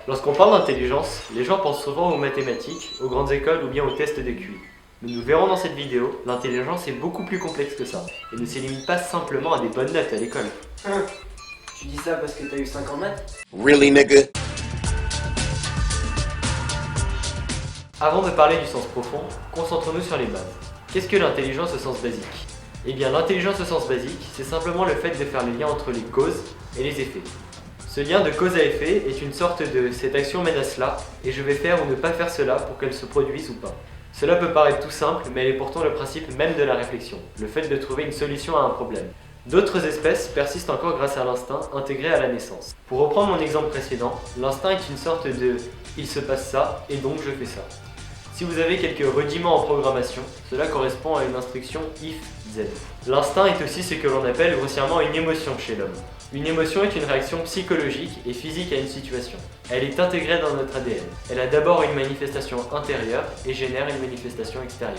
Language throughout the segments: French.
Lorsqu'on parle d'intelligence, les gens pensent souvent aux mathématiques, aux grandes écoles ou bien aux tests de QI. Mais nous verrons dans cette vidéo, l'intelligence est beaucoup plus complexe que ça, et ne se limite pas simplement à des bonnes notes à l'école. Tu dis ça parce que t'as eu 5 en maths? Really, nigga? Avant de parler du sens profond, concentrons-nous sur les bases. Qu'est-ce que l'intelligence au sens basique? Eh bien, l'intelligence au sens basique, c'est simplement le fait de faire le lien entre les causes et les effets. Ce lien de cause à effet est une sorte de « cette action mène à cela, et je vais faire ou ne pas faire cela pour qu'elle se produise ou pas ». Cela peut paraître tout simple, mais elle est pourtant le principe même de la réflexion, le fait de trouver une solution à un problème. D'autres espèces persistent encore grâce à l'instinct intégré à la naissance. Pour reprendre mon exemple précédent, l'instinct est une sorte de « il se passe ça, et donc je fais ça ». Si vous avez quelques rudiments en programmation, cela correspond à une instruction if-then. L'instinct est aussi ce que l'on appelle grossièrement une émotion chez l'homme. Une émotion est une réaction psychologique et physique à une situation. Elle est intégrée dans notre ADN. Elle a d'abord une manifestation intérieure et génère une manifestation extérieure.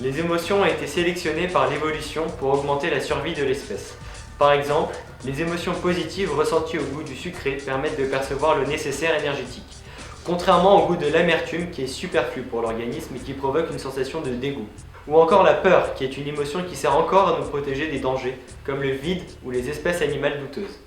Les émotions ont été sélectionnées par l'évolution pour augmenter la survie de l'espèce. Par exemple, les émotions positives ressenties au goût du sucré permettent de percevoir le nécessaire énergétique, contrairement au goût de l'amertume qui est superflu pour l'organisme et qui provoque une sensation de dégoût. Ou encore la peur, qui est une émotion qui sert encore à nous protéger des dangers, comme le vide ou les espèces animales douteuses.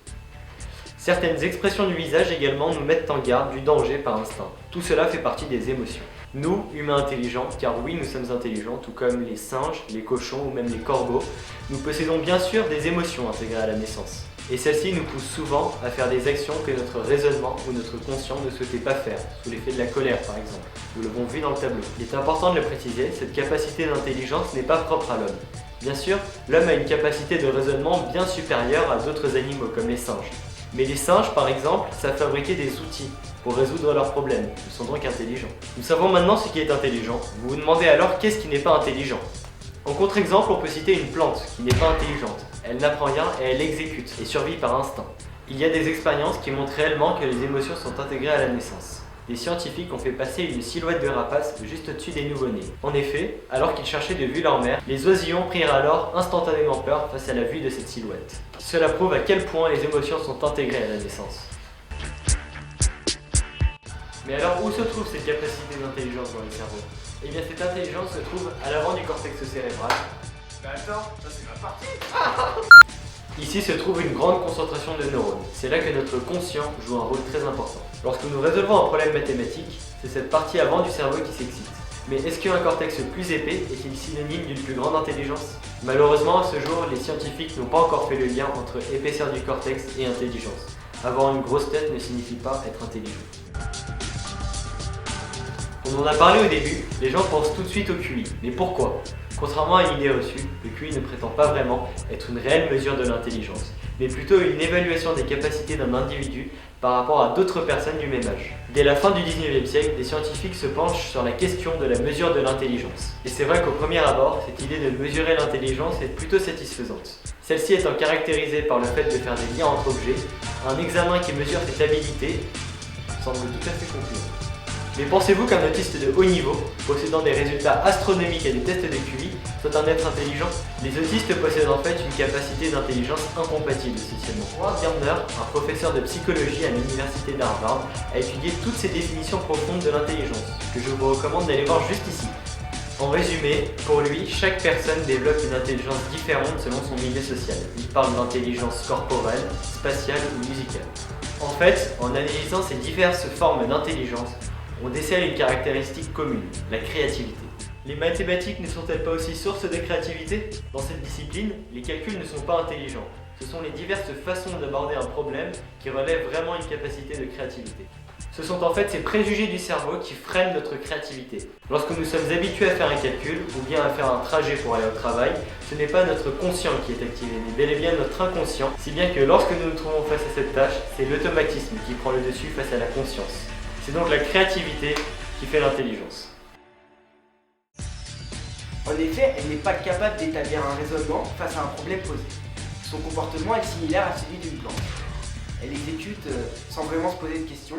Certaines expressions du visage également nous mettent en garde du danger par instinct. Tout cela fait partie des émotions. Nous, humains intelligents, car oui, nous sommes intelligents, tout comme les singes, les cochons ou même les corbeaux, nous possédons bien sûr des émotions intégrées à la naissance. Et celles-ci nous poussent souvent à faire des actions que notre raisonnement ou notre conscient ne souhaitait pas faire, sous l'effet de la colère par exemple. Nous l'avons vu dans le tableau. Il est important de le préciser, cette capacité d'intelligence n'est pas propre à l'homme. Bien sûr, l'homme a une capacité de raisonnement bien supérieure à d'autres animaux comme les singes. Mais les singes, par exemple, savent fabriquer des outils pour résoudre leurs problèmes. Ils sont donc intelligents. Nous savons maintenant ce qui est intelligent. Vous vous demandez alors qu'est-ce qui n'est pas intelligent? En contre-exemple, on peut citer une plante qui n'est pas intelligente. Elle n'apprend rien et elle exécute et survit par instinct. Il y a des expériences qui montrent réellement que les émotions sont intégrées à la naissance. Des scientifiques ont fait passer une silhouette de rapace juste au-dessus des nouveau-nés. En effet, alors qu'ils cherchaient de vue leur mère, les oisillons prirent alors instantanément peur face à la vue de cette silhouette. Cela prouve à quel point les émotions sont intégrées à la naissance. Mais alors où se trouve cette capacité d'intelligence dans le cerveau? Eh bien cette intelligence se trouve à l'avant du cortex cérébral. Bah attends, ça c'est ma partie. Ici se trouve une grande concentration de neurones. C'est là que notre conscient joue un rôle très important. Lorsque nous résolvons un problème mathématique, c'est cette partie avant du cerveau qui s'excite. Mais est-ce qu'un cortex plus épais est-il synonyme d'une plus grande intelligence? Malheureusement, à ce jour, les scientifiques n'ont pas encore fait le lien entre épaisseur du cortex et intelligence. Avoir une grosse tête ne signifie pas être intelligent. On en a parlé au début, les gens pensent tout de suite au QI. Mais pourquoi? Contrairement à une idée reçue, le QI ne prétend pas vraiment être une réelle mesure de l'intelligence, mais plutôt une évaluation des capacités d'un individu par rapport à d'autres personnes du même âge. Dès la fin du 19e siècle, des scientifiques se penchent sur la question de la mesure de l'intelligence. Et c'est vrai qu'au premier abord, cette idée de mesurer l'intelligence est plutôt satisfaisante. Celle-ci étant caractérisée par le fait de faire des liens entre objets, un examen qui mesure cette habilité semble tout à fait concluant. Mais pensez-vous qu'un autiste de haut niveau, possédant des résultats astronomiques à des tests de QI, soit un être intelligent? Les autistes possèdent en fait une capacité d'intelligence incompatible socialement. Howard Gardner, un professeur de psychologie à l'université d'Harvard, a étudié toutes ces définitions profondes de l'intelligence, que je vous recommande d'aller voir juste ici. En résumé, pour lui, chaque personne développe une intelligence différente selon son milieu social. Il parle d'intelligence corporelle, spatiale ou musicale. En fait, en analysant ces diverses formes d'intelligence, on décèle une caractéristique commune, la créativité. Les mathématiques ne sont-elles pas aussi source de créativité? Dans cette discipline, les calculs ne sont pas intelligents. Ce sont les diverses façons d'aborder un problème qui relèvent vraiment une capacité de créativité. Ce sont en fait ces préjugés du cerveau qui freinent notre créativité. Lorsque nous sommes habitués à faire un calcul ou bien à faire un trajet pour aller au travail, ce n'est pas notre conscient qui est activé, mais bel et bien notre inconscient, si bien que lorsque nous nous trouvons face à cette tâche, c'est l'automatisme qui prend le dessus face à la conscience. C'est donc la créativité qui fait l'intelligence. En effet, elle n'est pas capable d'établir un raisonnement face à un problème posé. Son comportement est similaire à celui d'une plante. Elle exécute sans vraiment se poser de questions.